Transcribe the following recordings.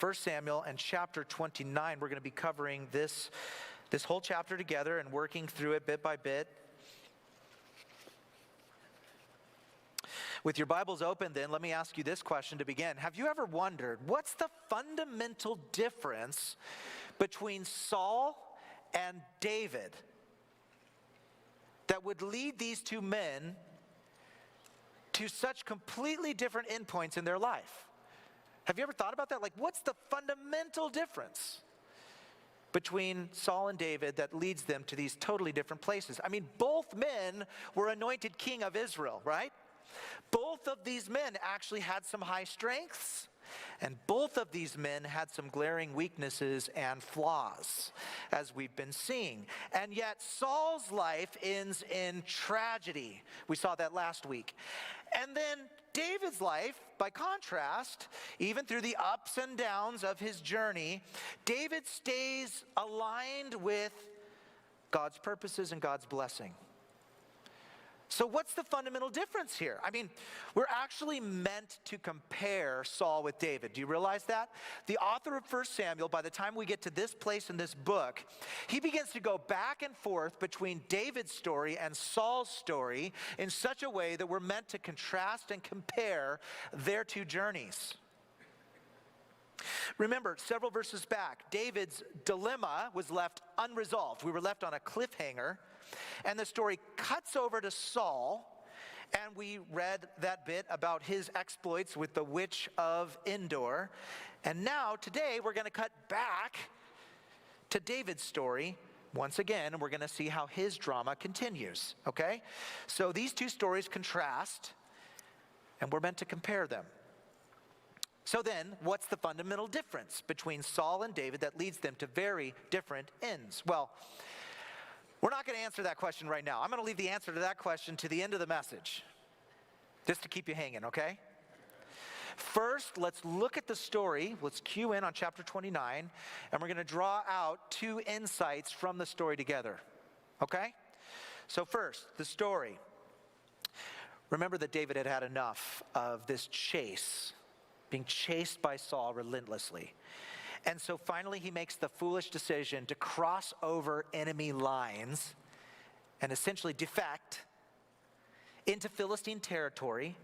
1 Samuel and chapter 29. We're going to be covering this whole chapter together and working through it bit by bit. With your Bibles open then, let me ask you this question to begin. Have you ever wondered, what's the fundamental difference between Saul and David that would lead these two men to such completely different endpoints in their life? Have you ever thought about that? Like, what's the fundamental difference between Saul and David that leads them to these totally different places? I mean, both men were anointed king of Israel, right? Both of these men actually had some high strengths, and both of these men had some glaring weaknesses and flaws, as we've been seeing. And yet Saul's life ends in tragedy. We saw that last week. And then David's life, by contrast, even through the ups and downs of his journey, David stays aligned with God's purposes and God's blessing. So what's the fundamental difference here? I mean, we're actually meant to compare Saul with David. Do you realize that? The author of 1 Samuel, by the time we get to this place in this book, he begins to go back and forth between David's story and Saul's story in such a way that we're meant to contrast and compare their two journeys. Remember, several verses back, David's dilemma was left unresolved. We were left on a cliffhanger. And the story cuts over to Saul, and we read that bit about his exploits with the witch of Endor. And now, today, we're going to cut back to David's story once again, and we're going to see how his drama continues, okay? So these two stories contrast, and we're meant to compare them. So then, what's the fundamental difference between Saul and David that leads them to very different ends? Well, we're not going to answer that question right now. I'm going to leave the answer to that question to the end of the message, just to keep you hanging, okay? First, let's look at the story. Let's cue in on chapter 29, and we're going to draw out two insights from the story together, okay? So first, the story. Remember that David had had enough of this chase, being chased by Saul relentlessly. And so finally he makes the foolish decision to cross over enemy lines and essentially defect into Philistine territory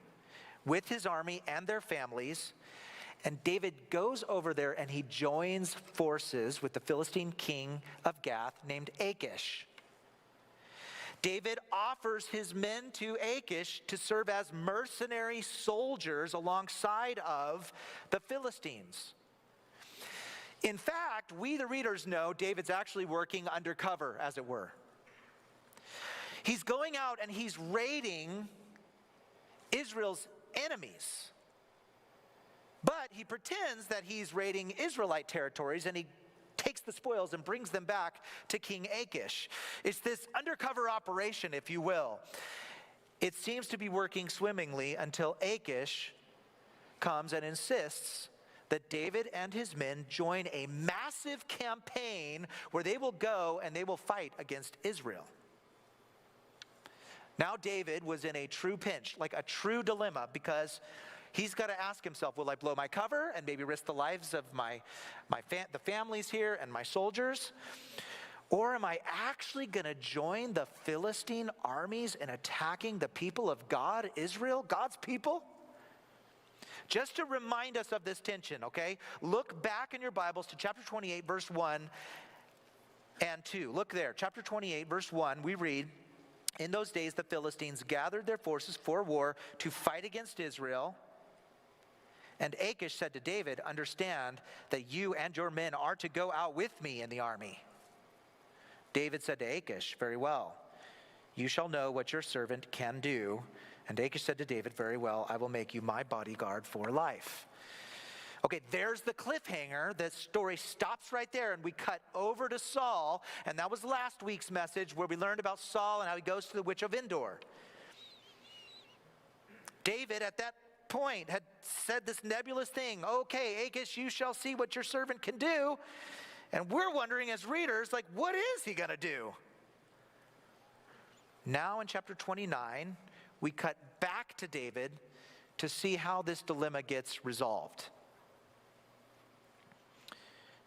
with his army and their families. And David goes over there and he joins forces with the Philistine king of Gath named Achish. David offers his men to Achish to serve as mercenary soldiers alongside of the Philistines. In fact, we the readers know David's actually working undercover, as it were. He's going out and he's raiding Israel's enemies. But he pretends that he's raiding Israelite territories, and he takes the spoils and brings them back to King Achish. It's this undercover operation, if you will. It seems to be working swimmingly until Achish comes and insists that David and his men join a massive campaign where they will go and they will fight against Israel. Now David was in a true pinch, like a true dilemma, because he's got to ask himself, will I blow my cover and maybe risk the lives of the families here and my soldiers? Or am I actually going to join the Philistine armies in attacking the people of God, Israel, God's people? Just to remind us of this tension, okay? Look back in your Bibles to chapter 28, verse 1 and 2. Look there, chapter 28, verse 1, we read, "In those days the Philistines gathered their forces for war to fight against Israel. And Achish said to David, 'Understand that you and your men are to go out with me in the army.' David said to Achish, 'Very well, you shall know what your servant can do.' And Achish said to David, 'Very well, I will make you my bodyguard for life.'" Okay, there's the cliffhanger. The story stops right there, and we cut over to Saul. And that was last week's message where we learned about Saul and how he goes to the witch of Endor. David, at that point, had said this nebulous thing, "Okay, Achish, you shall see what your servant can do." And we're wondering as readers, like, what is he going to do? Now in chapter 29, we cut back to David to see how this dilemma gets resolved.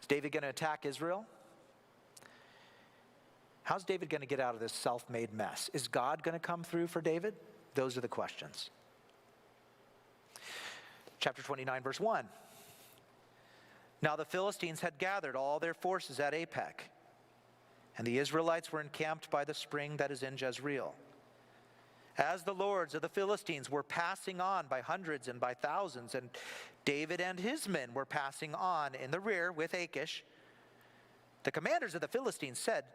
Is David going to attack Israel? How's David going to get out of this self-made mess? Is God going to come through for David? Those are the questions. Chapter 29, verse 1. Now the Philistines had gathered all their forces at Aphek, and the Israelites were encamped by the spring that is in Jezreel. As the lords of the Philistines were passing on by hundreds and by thousands, and David and his men were passing on in the rear with Achish, the commanders of the Philistines said,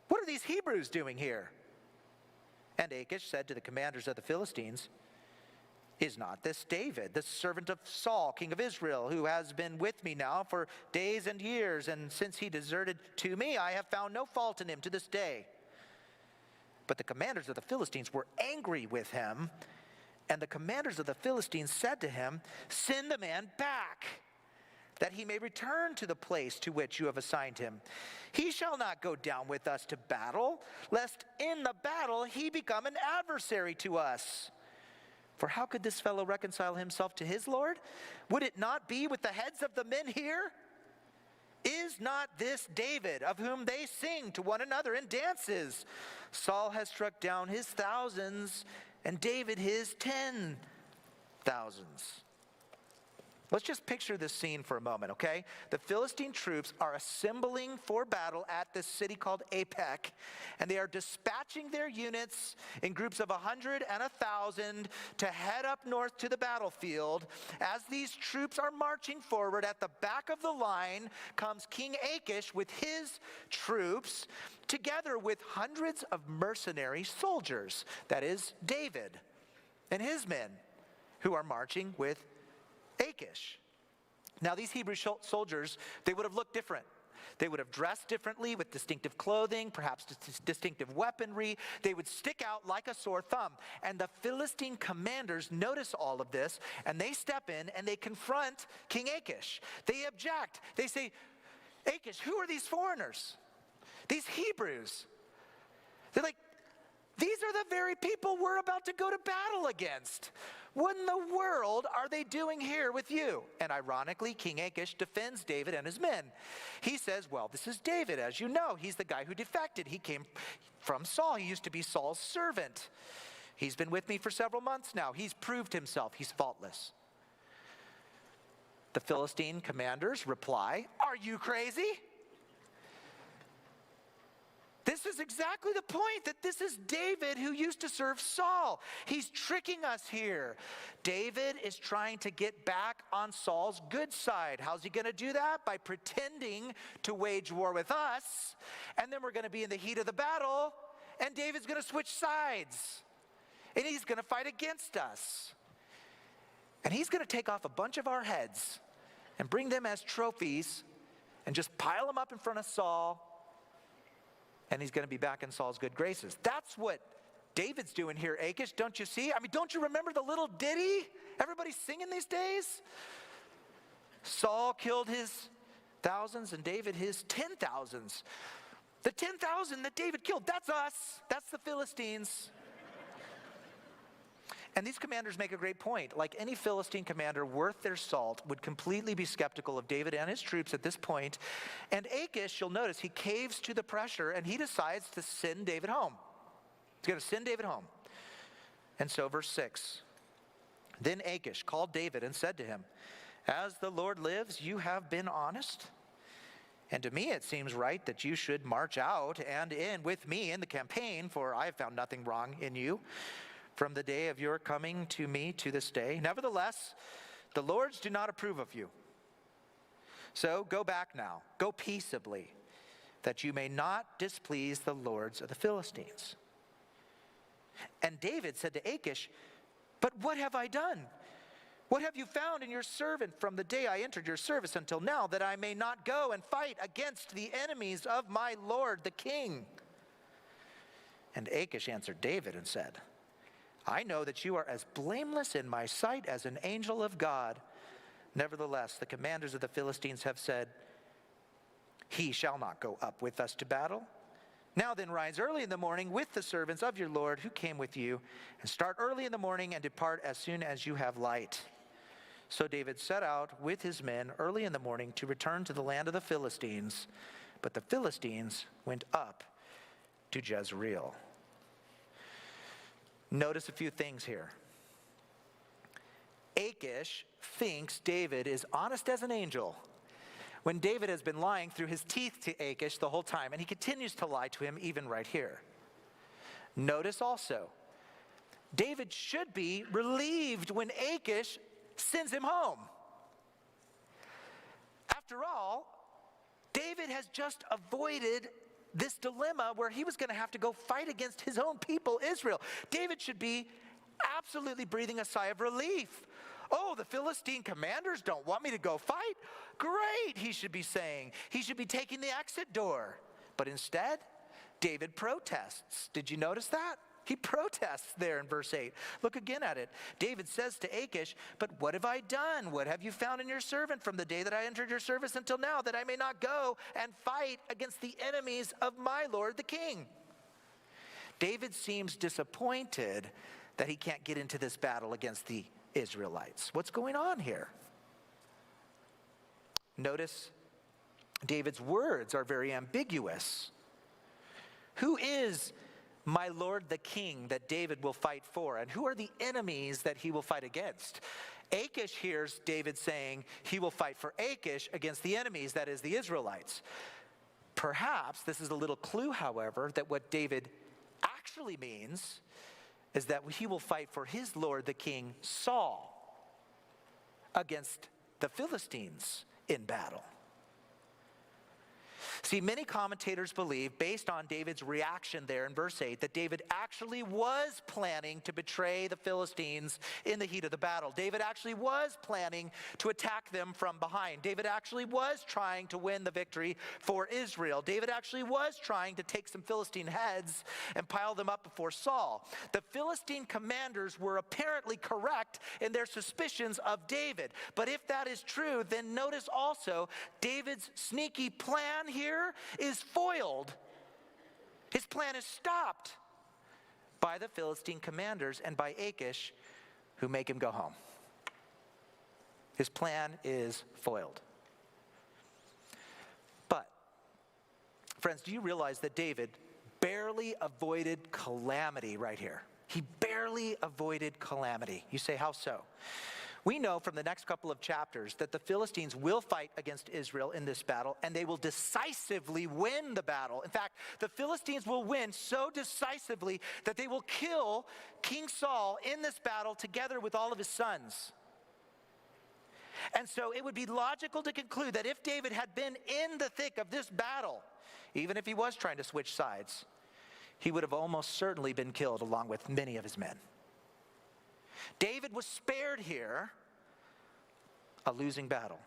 "What are these Hebrews doing here?" And Achish said to the commanders of the Philistines, "Is not this David, the servant of Saul, king of Israel, who has been with me now for days and years, and since he deserted to me, I have found no fault in him to this day?" But the commanders of the Philistines were angry with him, and the commanders of the Philistines said to him, "Send the man back, that he may return to the place to which you have assigned him. He shall not go down with us to battle, lest in the battle he become an adversary to us. For how could this fellow reconcile himself to his Lord? Would it not be with the heads of the men here? Is not this David, of whom they sing to one another in dances? Saul has struck down his thousands, and David his 10,000s. Let's just picture this scene for a moment, okay? The Philistine troops are assembling for battle at this city called Aphek, and they are dispatching their units in groups of 100 and 1,000 to head up north to the battlefield. As these troops are marching forward, at the back of the line comes King Achish with his troops, together with hundreds of mercenary soldiers. That is David and his men who are marching with Achish. Now these Hebrew soldiers, they would have looked different. They would have dressed differently with distinctive clothing, perhaps distinctive weaponry. They would stick out like a sore thumb. And the Philistine commanders notice all of this, and they step in and they confront King Achish. They object. They say, "Achish, who are these foreigners? These Hebrews?" They're like, "These are the very people we're about to go to battle against. What in the world are they doing here with you?" And ironically, King Achish defends David and his men. He says, "Well, this is David, as you know. He's the guy who defected. He came from Saul. He used to be Saul's servant. He's been with me for several months now. He's proved himself. He's faultless." The Philistine commanders reply, "Are you crazy? This is exactly the point, that this is David who used to serve Saul. He's tricking us here. David is trying to get back on Saul's good side. How's he going to do that? By pretending to wage war with us, and then we're going to be in the heat of the battle, and David's going to switch sides, and he's going to fight against us. And he's going to take off a bunch of our heads and bring them as trophies and just pile them up in front of Saul, and he's going to be back in Saul's good graces." That's what David's doing here, Achish. Don't you see? I mean, don't you remember the little ditty everybody's singing these days? Saul killed his thousands and David his 10,000s. The 10,000 that David killed, that's us. That's the Philistines. And these commanders make a great point. Like any Philistine commander worth their salt would completely be skeptical of David and his troops at this point. And Achish, you'll notice, he caves to the pressure and he decides to send David home. He's going to send David home. And so verse 6, "Then Achish called David and said to him, 'As the Lord lives, you have been honest. And to me it seems right that you should march out and in with me in the campaign, for I have found nothing wrong in you from the day of your coming to me to this day. Nevertheless, the lords do not approve of you. So go back now, go peaceably, that you may not displease the lords of the Philistines.' And David said to Achish, 'But what have I done? What have you found in your servant from the day I entered your service until now, that I may not go and fight against the enemies of my lord the king?' And Achish answered David and said, 'I know that you are as blameless in my sight as an angel of God. Nevertheless, the commanders of the Philistines have said, he shall not go up with us to battle. Now then, rise early in the morning with the servants of your Lord who came with you, and start early in the morning and depart as soon as you have light.' So David set out with his men early in the morning to return to the land of the Philistines, but the Philistines went up to Jezreel. Notice a few things here. Achish thinks David is honest as an angel, when David has been lying through his teeth to Achish the whole time, and he continues to lie to him even right here. Notice also, David should be relieved when Achish sends him home. After all, David has just avoided this dilemma where he was going to have to go fight against his own people, Israel. David should be absolutely breathing a sigh of relief. Oh, the Philistine commanders don't want me to go fight? Great, he should be saying. He should be taking the exit door. But instead, David protests. Did you notice that? He protests there in verse 8. Look again at it. David says to Achish, "But what have I done? What have you found in your servant from the day that I entered your service until now, that I may not go and fight against the enemies of my lord the king?" David seems disappointed that he can't get into this battle against the Israelites. What's going on here? Notice David's words are very ambiguous. Who is my lord the king that David will fight for? And who are the enemies that he will fight against? Achish hears David saying he will fight for Achish against the enemies, that is the Israelites. Perhaps this is a little clue, however, that what David actually means is that he will fight for his lord the king Saul against the Philistines in battle. See, many commentators believe, based on David's reaction there in verse 8, that David actually was planning to betray the Philistines in the heat of the battle. David actually was planning to attack them from behind. David actually was trying to win the victory for Israel. David actually was trying to take some Philistine heads and pile them up before Saul. The Philistine commanders were apparently correct in their suspicions of David. But if that is true, then notice also David's sneaky plan here is foiled. His plan is stopped by the Philistine commanders and by Achish, who make him go home. His plan is foiled. But, friends, do you realize that David barely avoided calamity right here? He barely avoided calamity. You say, how so? We know from the next couple of chapters that the Philistines will fight against Israel in this battle, and they will decisively win the battle. In fact, the Philistines will win so decisively that they will kill King Saul in this battle together with all of his sons. And so it would be logical to conclude that if David had been in the thick of this battle, even if he was trying to switch sides, he would have almost certainly been killed along with many of his men. David was spared here a losing battle.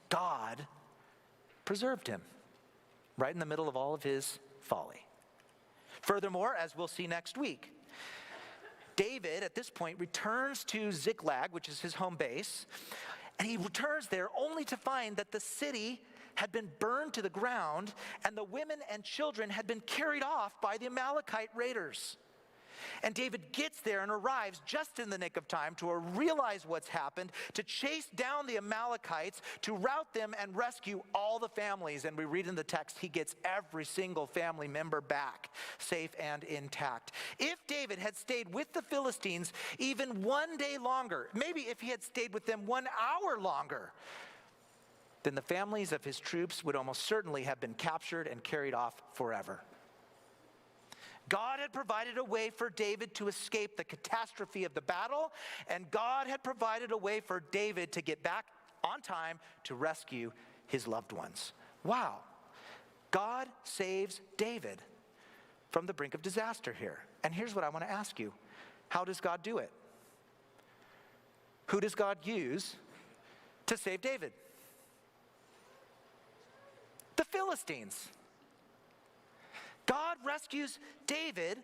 God preserved him right in the middle of all of his folly. Furthermore, as we'll see next week, David at this point returns to Ziklag, which is his home base, and he returns there only to find that the city had been burned to the ground and the women and children had been carried off by the Amalekite raiders. And David gets there and arrives just in the nick of time to realize what's happened, to chase down the Amalekites, to rout them and rescue all the families. And we read in the text, he gets every single family member back, safe and intact. If David had stayed with the Philistines even one day longer, maybe if he had stayed with them 1 hour longer, then the families of his troops would almost certainly have been captured and carried off forever. God had provided a way for David to escape the catastrophe of the battle, and God had provided a way for David to get back on time to rescue his loved ones. Wow. God saves David from the brink of disaster here. And here's what I want to ask you. How does God do it? Who does God use to save David? The Philistines. God rescues David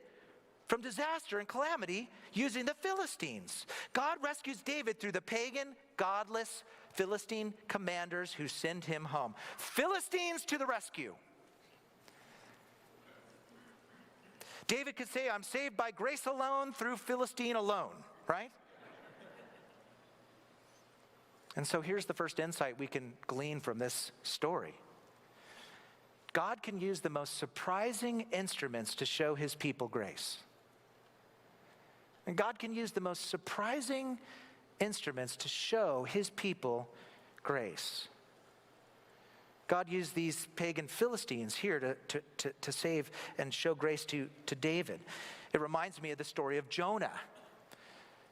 from disaster and calamity using the Philistines. God rescues David through the pagan, godless Philistine commanders who send him home. Philistines to the rescue. David could say, I'm saved by grace alone through Philistine alone, right? And so here's the first insight we can glean from this story. God can use the most surprising instruments to show his people grace. And God can use the most surprising instruments to show his people grace. God used these pagan Philistines here to save and show grace to David. It reminds me of the story of Jonah.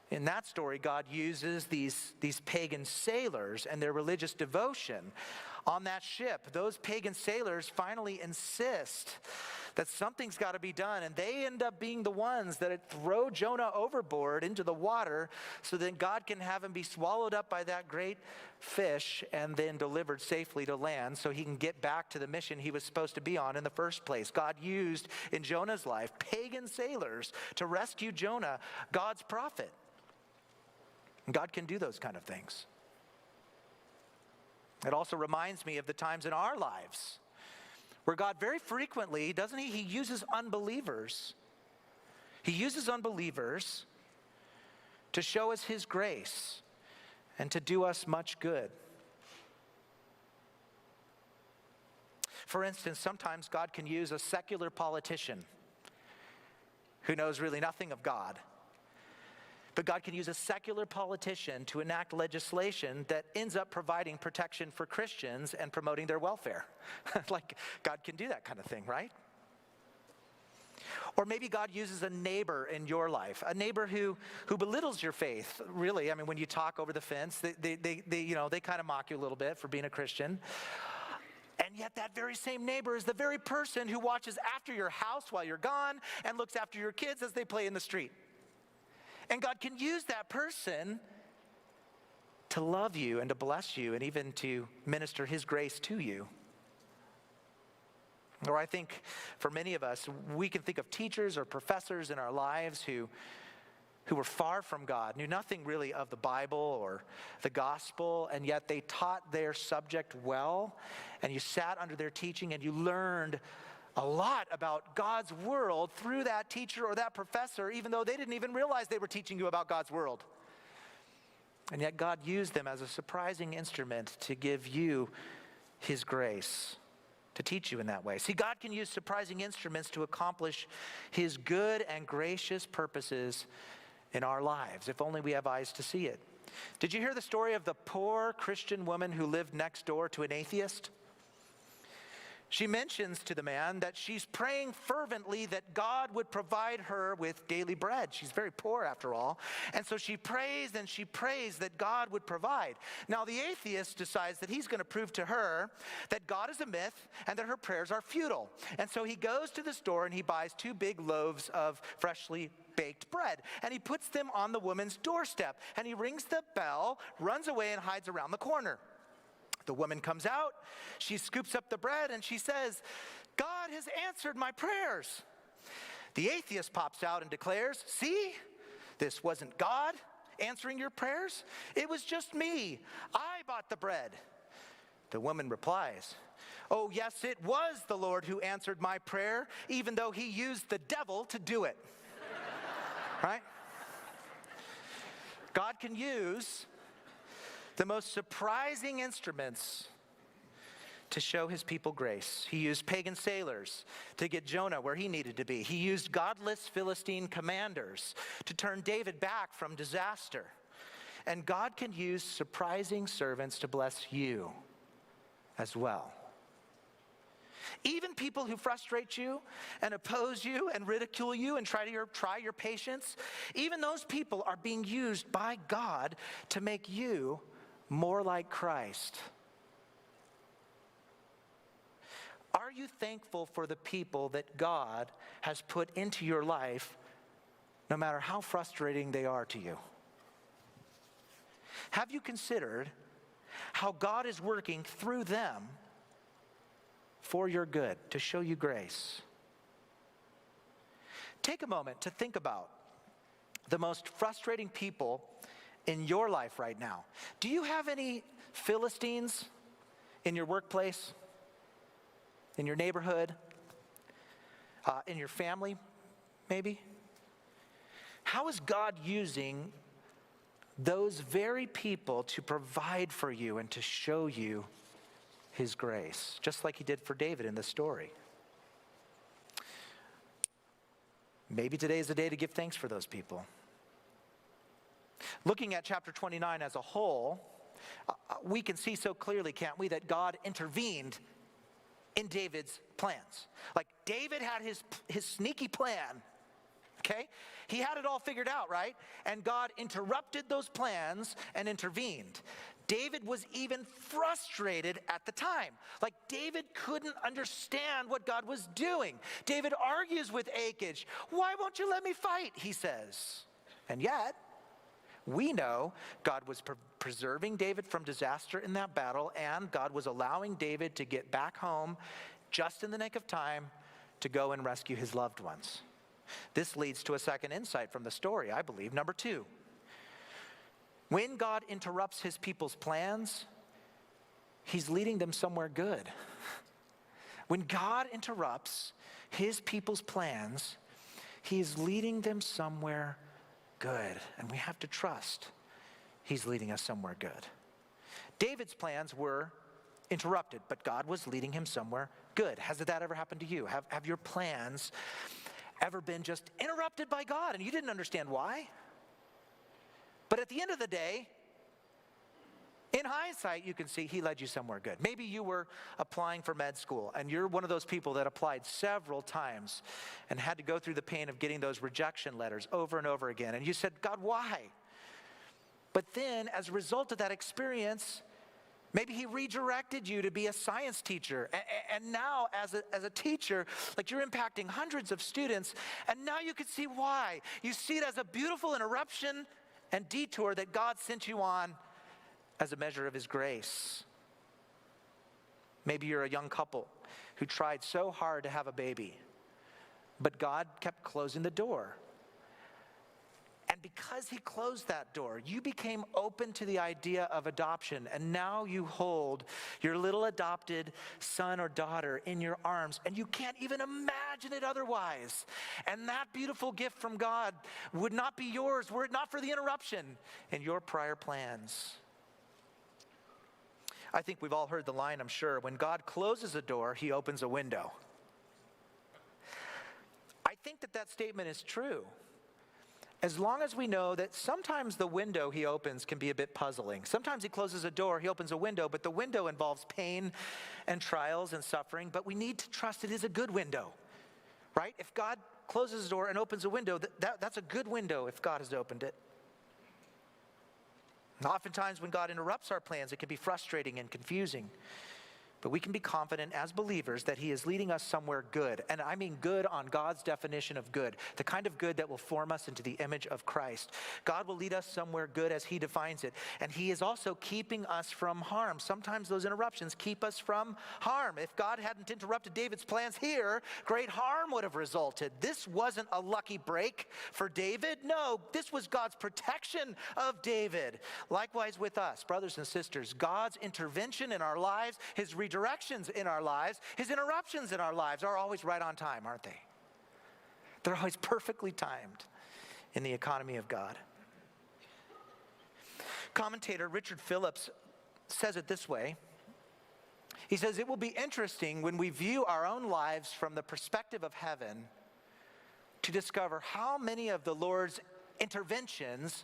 In that story, God uses these pagan sailors and their religious devotion on that ship. Those pagan sailors finally insist that something's got to be done, and they end up being the ones that throw Jonah overboard into the water so that God can have him be swallowed up by that great fish and then delivered safely to land so he can get back to the mission he was supposed to be on in the first place. God used in Jonah's life pagan sailors to rescue Jonah, God's prophet. And God can do those kind of things. It also reminds me of the times in our lives where God very frequently, doesn't he? He uses unbelievers. He uses unbelievers to show us his grace and to do us much good. For instance, sometimes God can use a secular politician who knows really nothing of God. But God can use a secular politician to enact legislation that ends up providing protection for Christians and promoting their welfare. Like, God can do that kind of thing, right? Or maybe God uses a neighbor in your life, a neighbor who belittles your faith. Really, I mean, when you talk over the fence, they kind of mock you a little bit for being a Christian. And yet that very same neighbor is the very person who watches after your house while you're gone and looks after your kids as they play in the street. And God can use that person to love you and to bless you and even to minister his grace to you. Or I think for many of us, we can think of teachers or professors in our lives who were far from God, knew nothing really of the Bible or the gospel, and yet they taught their subject well, and you sat under their teaching and you learned a lot about God's world through that teacher or that professor, even though they didn't even realize they were teaching you about God's world. And yet God used them as a surprising instrument to give you his grace, to teach you in that way. See, God can use surprising instruments to accomplish his good and gracious purposes in our lives, if only we have eyes to see it. Did you hear the story of the poor Christian woman who lived next door to an atheist? She mentions to the man that she's praying fervently that God would provide her with daily bread. She's very poor after all. And so she prays and she prays that God would provide. Now the atheist decides that he's going to prove to her that God is a myth and that her prayers are futile. And so he goes to the store and he buys 2 big loaves of freshly baked bread. And he puts them on the woman's doorstep. And he rings the bell, runs away and hides around the corner. The woman comes out, she scoops up the bread, and she says, God has answered my prayers. The atheist pops out and declares, see, this wasn't God answering your prayers. It was just me. I bought the bread. The woman replies, oh, yes, it was the Lord who answered my prayer, even though he used the devil to do it. Right? God can use the most surprising instruments to show his people grace. He used pagan sailors to get Jonah where he needed to be. He used godless Philistine commanders to turn David back from disaster. And God can use surprising servants to bless you as well. Even people who frustrate you and oppose you and ridicule you and try your patience, even those people are being used by God to make you more like Christ. Are you thankful for the people that God has put into your life, no matter how frustrating they are to you? Have you considered how God is working through them for your good, to show you grace? Take a moment to think about the most frustrating people in your life right now. Do you have any Philistines in your workplace, in your neighborhood, in your family, maybe? How is God using those very people to provide for you and to show you his grace, just like he did for David in this story. Maybe today is the day to give thanks for those people. Looking at chapter 29 as a whole, we can see so clearly, can't we, that God intervened in David's plans. Like David had his sneaky plan, okay? He had it all figured out, right? And God interrupted those plans and intervened. David was even frustrated at the time. Like David couldn't understand what God was doing. David argues with Achish. Why won't you let me fight, he says. And yet, we know God was preserving David from disaster in that battle, and God was allowing David to get back home just in the nick of time to go and rescue his loved ones. This leads to a second insight from the story, I believe. Number 2, when God interrupts his people's plans, he's leading them somewhere good. When God interrupts his people's plans, he's leading them somewhere good. And we have to trust he's leading us somewhere good. David's plans were interrupted, but God was leading him somewhere good. Has that ever happened to you? Have your plans ever been just interrupted by God and you didn't understand why? But at the end of the day, in hindsight, you can see he led you somewhere good. Maybe you were applying for med school and you're one of those people that applied several times and had to go through the pain of getting those rejection letters over and over again. And you said, God, why? But then as a result of that experience, maybe he redirected you to be a science teacher. And now as a teacher, like you're impacting hundreds of students. And now you can see why. You see it as a beautiful interruption and detour that God sent you on as a measure of his grace. Maybe you're a young couple who tried so hard to have a baby, but God kept closing the door. And because he closed that door, you became open to the idea of adoption. And now you hold your little adopted son or daughter in your arms, and you can't even imagine it otherwise. And that beautiful gift from God would not be yours were it not for the interruption in your prior plans. I think we've all heard the line, I'm sure, when God closes a door, he opens a window. I think that statement is true. As long as we know that sometimes the window he opens can be a bit puzzling. Sometimes he closes a door, he opens a window, but the window involves pain and trials and suffering, but we need to trust it is a good window, right? If God closes a door and opens a window, that's a good window if God has opened it. And oftentimes when God interrupts our plans, it can be frustrating and confusing. But we can be confident as believers that he is leading us somewhere good. And I mean good on God's definition of good, the kind of good that will form us into the image of Christ. God will lead us somewhere good as he defines it. And he is also keeping us from harm. Sometimes those interruptions keep us from harm. If God hadn't interrupted David's plans here, great harm would have resulted. This wasn't a lucky break for David. No, this was God's protection of David. Likewise with us, brothers and sisters, God's intervention in our lives, his redirections in our lives, his interruptions in our lives are always right on time, aren't they? They're always perfectly timed in the economy of God. Commentator Richard Phillips says it this way. He says, it will be interesting when we view our own lives from the perspective of heaven to discover how many of the Lord's interventions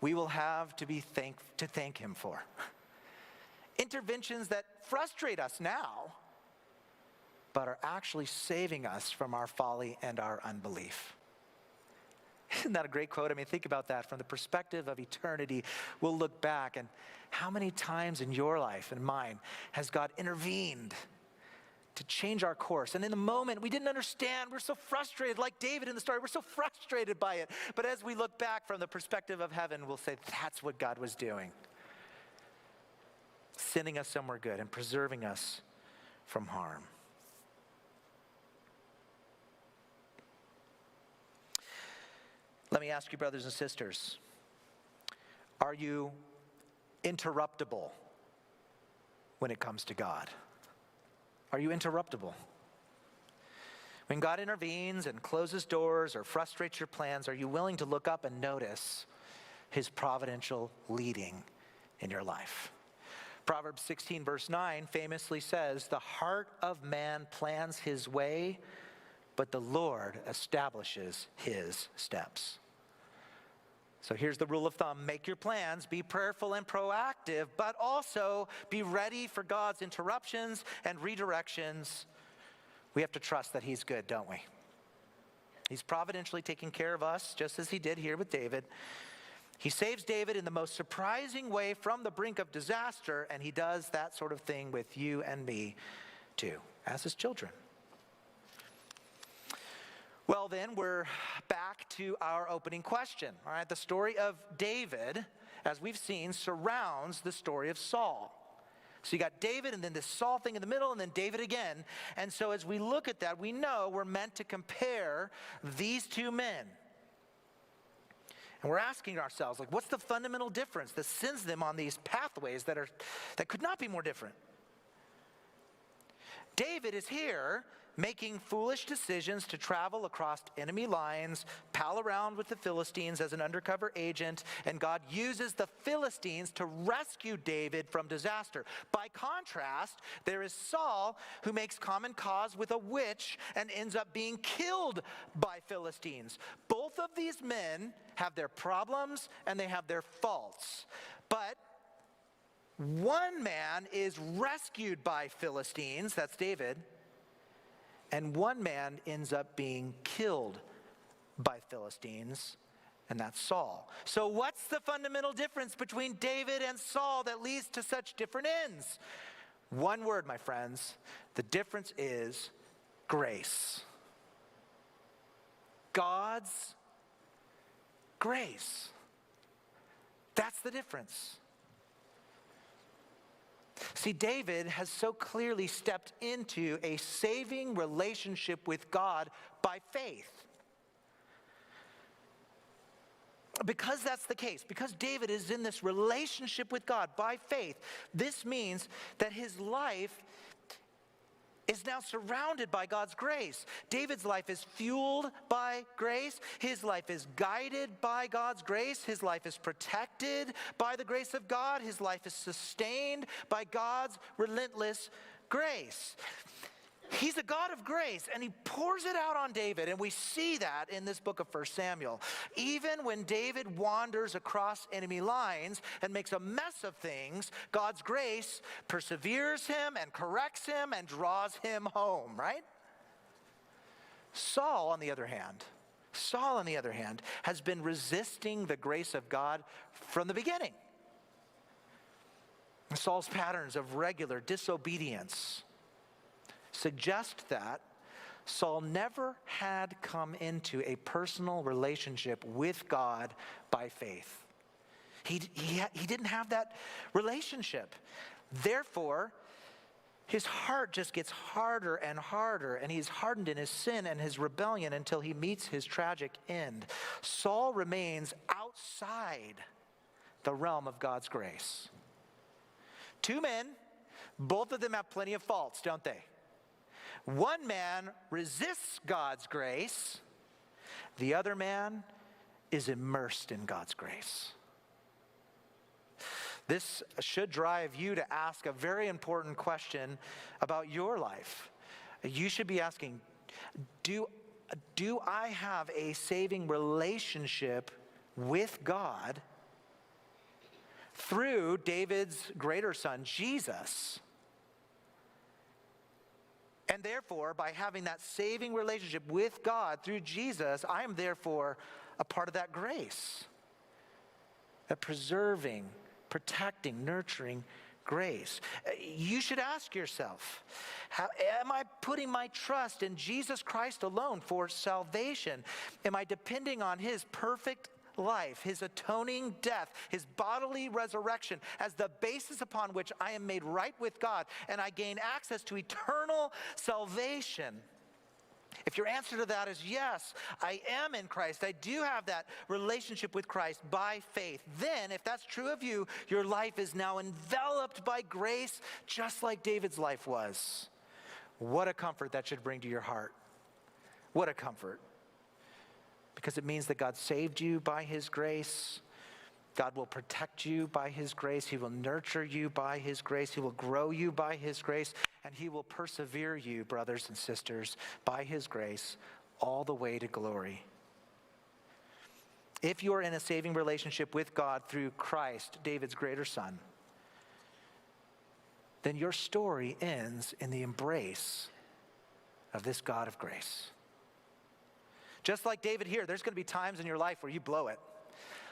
we will have to thank him for. Interventions that frustrate us now, but are actually saving us from our folly and our unbelief. Isn't that a great quote? I mean, think about that from the perspective of eternity. We'll look back and how many times in your life and mine has God intervened to change our course? And in the moment, we didn't understand. We're so frustrated, like David in the story. We're so frustrated by it. But as we look back from the perspective of heaven, we'll say, that's what God was doing. Sending us somewhere good and preserving us from harm. Let me ask you, brothers and sisters, are you interruptible when it comes to God? Are you interruptible? When God intervenes and closes doors or frustrates your plans, are you willing to look up and notice his providential leading in your life. Proverbs 16 verse 9 famously says, "The heart of man plans his way, but the Lord establishes his steps." So here's the rule of thumb. Make your plans, be prayerful and proactive, but also be ready for God's interruptions and redirections. We have to trust that he's good, don't we? He's providentially taking care of us, just as he did here with David. He saves David in the most surprising way from the brink of disaster, and he does that sort of thing with you and me too, as his children. Well, then, we're back to our opening question. All right, the story of David, as we've seen, surrounds the story of Saul. So you got David, and then this Saul thing in the middle, and then David again. And so as we look at that, we know we're meant to compare these two men. And we're asking ourselves, like, what's the fundamental difference that sends them on these pathways that could not be more different? David is here making foolish decisions to travel across enemy lines, pal around with the Philistines as an undercover agent, and God uses the Philistines to rescue David from disaster. By contrast, there is Saul, who makes common cause with a witch and ends up being killed by Philistines. Both of these men have their problems and they have their faults, but one man is rescued by Philistines, that's David, and one man ends up being killed by Philistines, and that's Saul. So what's the fundamental difference between David and Saul that leads to such different ends? One word, my friends. The difference is grace. God's grace. That's the difference. See, David has so clearly stepped into a saving relationship with God by faith. Because that's the case, because David is in this relationship with God by faith, this means that his life is now surrounded by God's grace. David's life is fueled by grace. His life is guided by God's grace. His life is protected by the grace of God. His life is sustained by God's relentless grace. He's a God of grace, and he pours it out on David, and we see that in this book of 1 Samuel. Even when David wanders across enemy lines and makes a mess of things, God's grace perseveres him and corrects him and draws him home, right? Saul, on the other hand, has been resisting the grace of God from the beginning. Saul's patterns of regular disobedience suggest that Saul never had come into a personal relationship with God by faith. He didn't have that relationship. Therefore, his heart just gets harder and harder, and he's hardened in his sin and his rebellion until he meets his tragic end. Saul remains outside the realm of God's grace. Two men, both of them have plenty of faults, don't they? One man resists God's grace. The other man is immersed in God's grace. This should drive you to ask a very important question about your life. You should be asking, do I have a saving relationship with God through David's greater son, Jesus? And therefore, by having that saving relationship with God through Jesus, I am therefore a part of that grace. That preserving, protecting, nurturing grace. You should ask yourself, am I putting my trust in Jesus Christ alone for salvation? Am I depending on his perfect life, his atoning death, his bodily resurrection as the basis upon which I am made right with God and I gain access to eternal salvation? If your answer to that is yes, I am in Christ, I do have that relationship with Christ by faith, then if that's true of you, your life is now enveloped by grace just like David's life was. What a comfort that should bring to your heart. What a comfort. Because it means that God saved you by his grace. God will protect you by his grace. He will nurture you by his grace. He will grow you by his grace. And he will persevere you, brothers and sisters, by his grace all the way to glory. If you're in a saving relationship with God through Christ, David's greater son, then your story ends in the embrace of this God of grace. Just like David here, there's going to be times in your life where you blow it.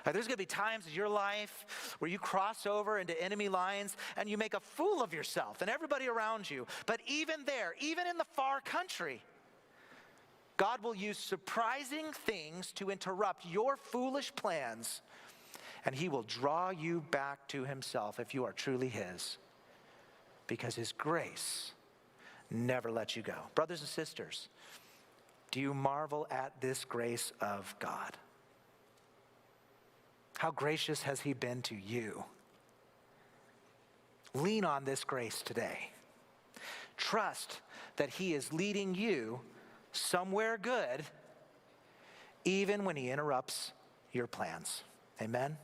There's going to be times in your life where you cross over into enemy lines and you make a fool of yourself and everybody around you. But even there, even in the far country, God will use surprising things to interrupt your foolish plans, and he will draw you back to himself if you are truly his, because his grace never lets you go. Brothers and sisters, do you marvel at this grace of God? How gracious has he been to you? Lean on this grace today. Trust that he is leading you somewhere good, even when he interrupts your plans. Amen?